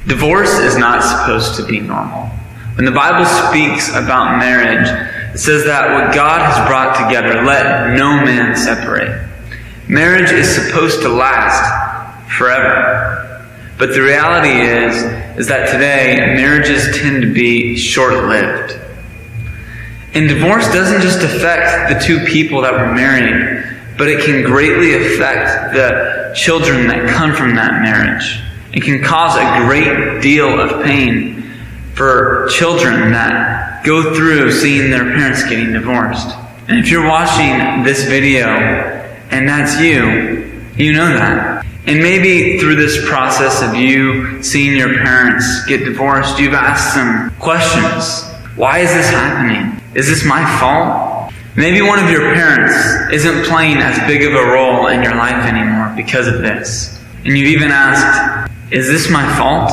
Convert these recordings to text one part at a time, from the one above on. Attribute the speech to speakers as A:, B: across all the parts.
A: Divorce is not supposed to be normal. When the Bible speaks about marriage, it says that what God has brought together, let no man separate. Marriage is supposed to last forever. But the reality is that today, marriages tend to be short-lived. And divorce doesn't just affect the two people that were married, but it can greatly affect the children that come from that marriage. It can cause a great deal of pain for children that go through seeing their parents getting divorced. And if you're watching this video and that's you, you know that. And maybe through this process of you seeing your parents get divorced, you've asked some questions. Why is this happening? Is this my fault? Maybe one of your parents isn't playing as big of a role in your life anymore because of this. And you've even asked, is this my fault?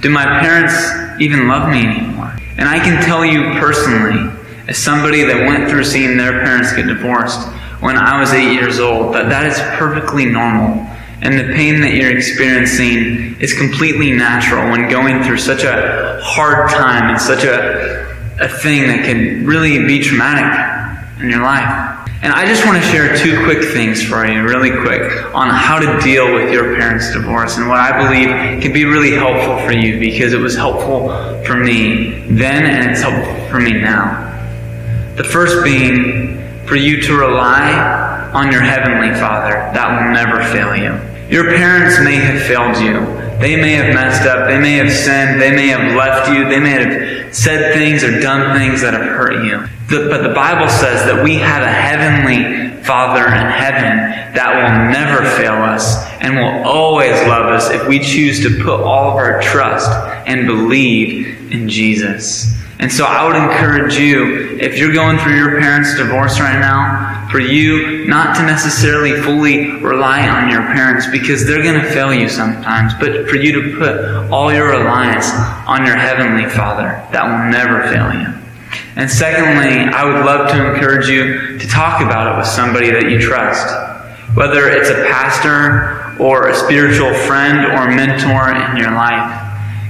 A: Do my parents even love me anymore? And I can tell you personally, as somebody that went through seeing their parents get divorced when I was 8 years old, that is perfectly normal. And the pain that you're experiencing is completely natural when going through such a hard time and such a thing that can really be traumatic in your life. And I just want to share two quick things for you, really quick, on how to deal with your parents' divorce and what I believe can be really helpful for you, because it was helpful for me then and it's helpful for me now. The first being for you to rely on your Heavenly Father that will never fail you. Your parents may have failed you. They may have messed up. They may have sinned. They may have left you. They may have said things or done things that have hurt you. But the Bible says that we have a Heavenly Father in heaven that will never fail us and will always love us if we choose to put all of our trust and believe in Jesus. And so I would encourage you, if you're going through your parents' divorce right now, for you not to necessarily fully rely on your parents, because they're going to fail you sometimes, but for you to put all your reliance on your Heavenly Father that will never fail you. And secondly, I would love to encourage you to talk about it with somebody that you trust. Whether it's a pastor or a spiritual friend or mentor in your life.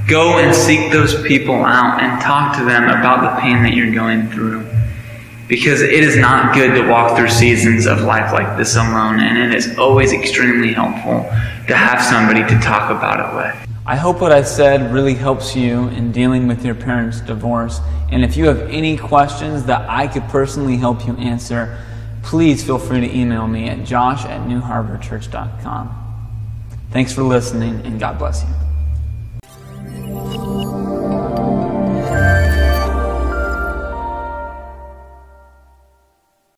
A: Go and seek those people out and talk to them about the pain that you're going through. Because it is not good to walk through seasons of life like this alone, and it is always extremely helpful to have somebody to talk about it with. I hope what I said really helps you in dealing with your parents' divorce. And if you have any questions that I could personally help you answer, please feel free to email me at josh@newharborchurch.com. Thanks for listening, and God bless you.